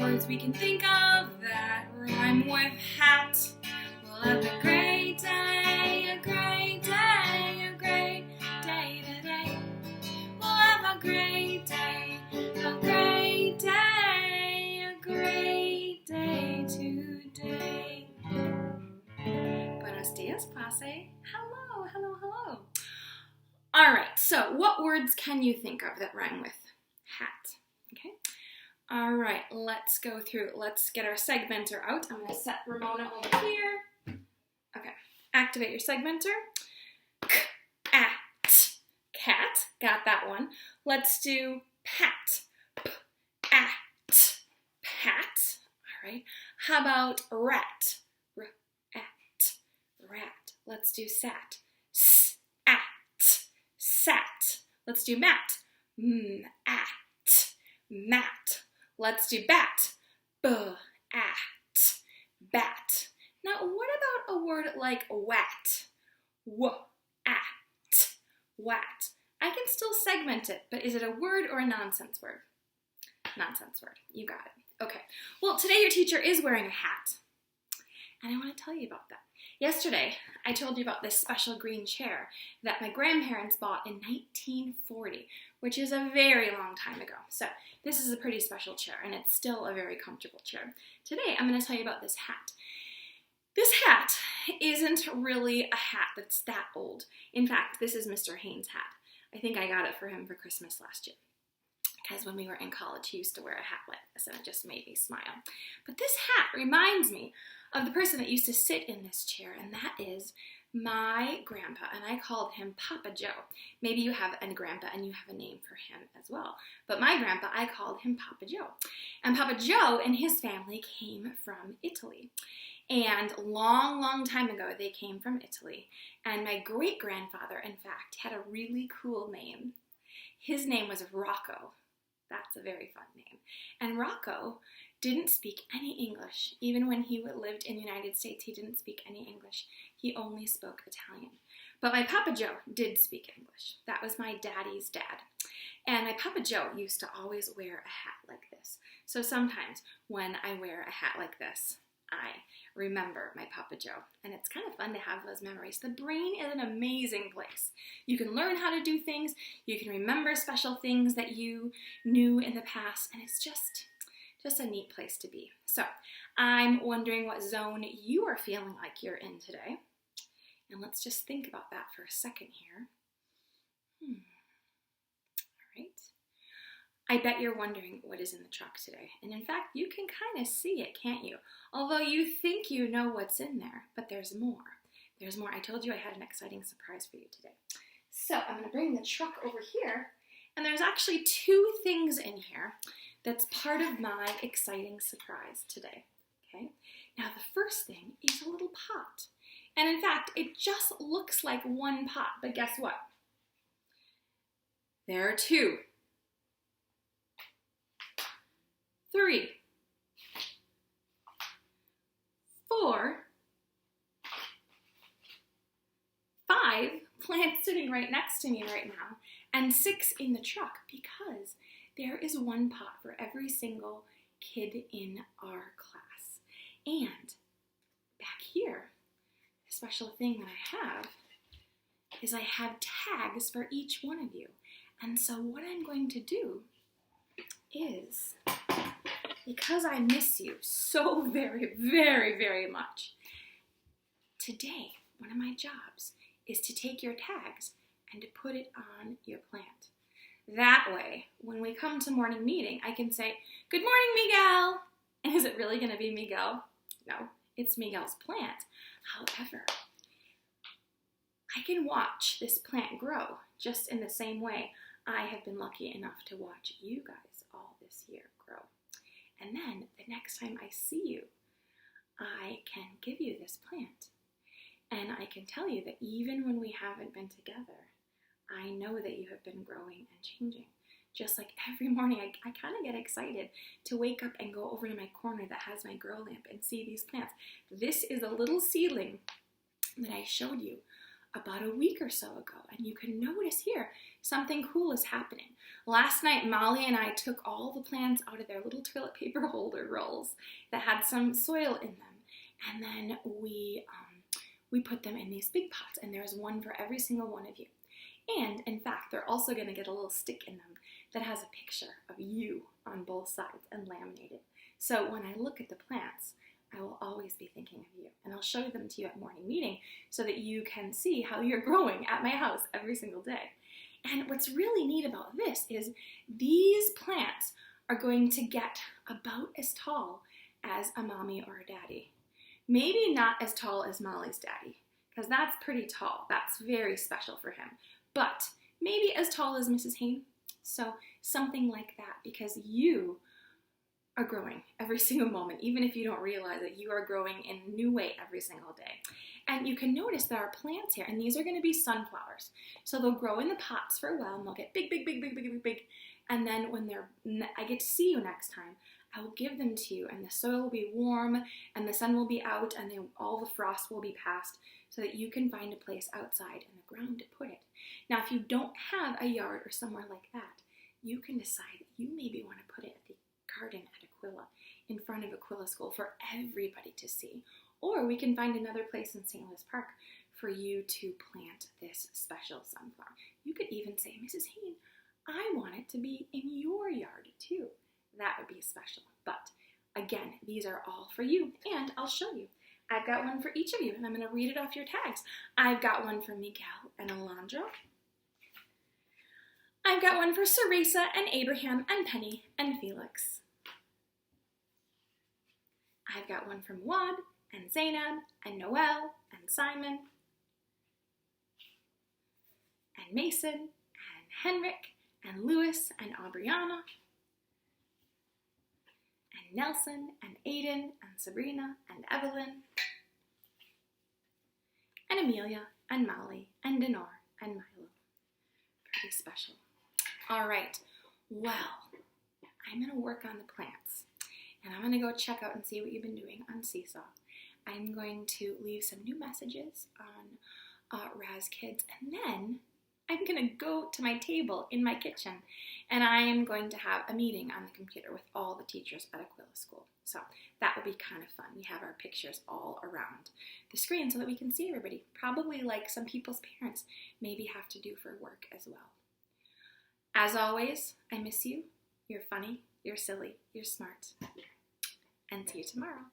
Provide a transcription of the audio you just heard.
words we can think of that rhyme with hat. We'll have a great day, a great day, a great day today. We'll have a great day, a great day, a great day today. Buenos dias, clase. Hello, hello, hello. All right, so what words can you think of that rhyme with hat? Okay. All right, let's go through. Let's get our segmenter out. I'm going to set Ramona over here. Okay, activate your segmenter. K-at, cat, got that one. Let's do pat, p-at, pat. All right, how about rat, r-at, rat. Let's do sat, s-at, sat. Let's do mat, m-at, mat. Let's do bat, b-at, bat. Now, what about a word like wat, w-at, wat? I can still segment it, but is it a word or a nonsense word? Nonsense word, you got it. Okay, well, today your teacher is wearing a hat, and I want to tell you about that. Yesterday, I told you about this special green chair that my grandparents bought in 1940, which is a very long time ago. So this is a pretty special chair, and it's still a very comfortable chair. Today, I'm going to tell you about this hat. This hat isn't really a hat that's that old. In fact, this is Mr. Haen's hat. I think I got it for him for Christmas last year, because when we were in college, he used to wear a hat like this, and it just made me smile. But this hat reminds me of the person that used to sit in this chair, and that is my grandpa, and I called him Papa Joe. Maybe you have a grandpa and you have a name for him as well. But my grandpa, I called him Papa Joe. And Papa Joe and his family came from Italy. And long, long time ago, they came from Italy. And my great-grandfather, in fact, had a really cool name. His name was Rocco. That's a very fun name. And Rocco didn't speak any English. Even when he lived in the United States, he didn't speak any English. He only spoke Italian. But my Papa Joe did speak English. That was my daddy's dad. And my Papa Joe used to always wear a hat like this. So sometimes when I wear a hat like this, I remember my Papa Joe. And it's kind of fun to have those memories. The brain is an amazing place. You can learn how to do things. You can remember special things that you knew in the past. And it's just a neat place to be. So I'm wondering what zone you are feeling like you're in today. And let's just think about that for a second here. All right. I bet you're wondering what is in the truck today. And in fact, you can kind of see it, can't you? Although you think you know what's in there, but there's more. There's more. I told you I had an exciting surprise for you today. So I'm going to bring the truck over here. And there's actually two things in here that's part of my exciting surprise today, okay? Now, the first thing is a little pot. And in fact, it just looks like one pot, but guess what? There are two, 3, 4, 5 plants sitting right next to me right now, and 6 in the truck, because there is one pot for every single kid in our class. And back here, the special thing that I have is I have tags for each one of you. And so what I'm going to do is, because I miss you so very, very, very much, today, one of my jobs is to take your tags and to put it on your plant. That way, when we come to morning meeting, I can say, "Good morning, Miguel." And is it really going to be Miguel? No, it's Miguel's plant. However, I can watch this plant grow just in the same way I have been lucky enough to watch you guys all this year grow. And then the next time I see you, I can give you this plant. And I can tell you that even when we haven't been together, I know that you have been growing and changing. Just like every morning, I kind of get excited to wake up and go over to my corner that has my grow lamp and see these plants. This is a little seedling that I showed you about a week or so ago. And you can notice here, Something cool is happening. Last night, Molly and I took all the plants out of their little toilet paper holder rolls that had some soil in them, and then we put them in these big pots, and there's one for every single one of you. And in fact, they're also going to get a little stick in them that has a picture of you on both sides and laminated. So when I look at the plants, I will always be thinking of you, and I'll show them to you at morning meeting so that you can see how you're growing at my house every single day. And what's really neat about this is these plants are going to get about as tall as a mommy or a daddy. Maybe not as tall as Molly's daddy, because that's pretty tall. That's very special for him. But maybe as tall as Mrs. Haen. So something like that, because you are growing every single moment, even if you don't realize it. You are growing in a new way every single day. And you can notice there are plants here, and these are going to be sunflowers. So they'll grow in the pots for a while, and they'll get big, big, big, big, big, big, big. And then when I get to see you next time, I will give them to you, and the soil will be warm, and the sun will be out, and all the frost will be past, so that you can find a place outside in the ground to put it. Now, if you don't have a yard or somewhere like that, you can decide that you maybe want to put it at the garden at Aquila, in front of Aquila School for everybody to see. Or we can find another place in St. Louis Park for you to plant this special sunflower. You could even say, Mrs. Haen, I want it to be in your yard too. That would be special. But again, these are all for you, and I'll show you. I've got one for each of you, and I'm going to read it off your tags. I've got one for Miguel and Alondra. I've got one for Ceresa and Abraham and Penny and Felix. I've got one from Wad and Zainab and Noel and Simon and Mason and Henrik and Louis and Aubriana and Nelson and Aiden and Sabrina and Evelyn and Amelia and Molly and Dinar and Milo. Pretty special. All right, well, I'm going to work on the plants, and I'm going to go check out and see what you've been doing on Seesaw. I'm going to leave some new messages on Raz Kids, and then I'm going to go to my table in my kitchen, and I am going to have a meeting on the computer with all the teachers at Aquila School. So that will be kind of fun. We have our pictures all around the screen so that we can see everybody, probably like some people's parents maybe have to do for work as well. As always, I miss you. You're funny, you're silly, you're smart. And see you tomorrow.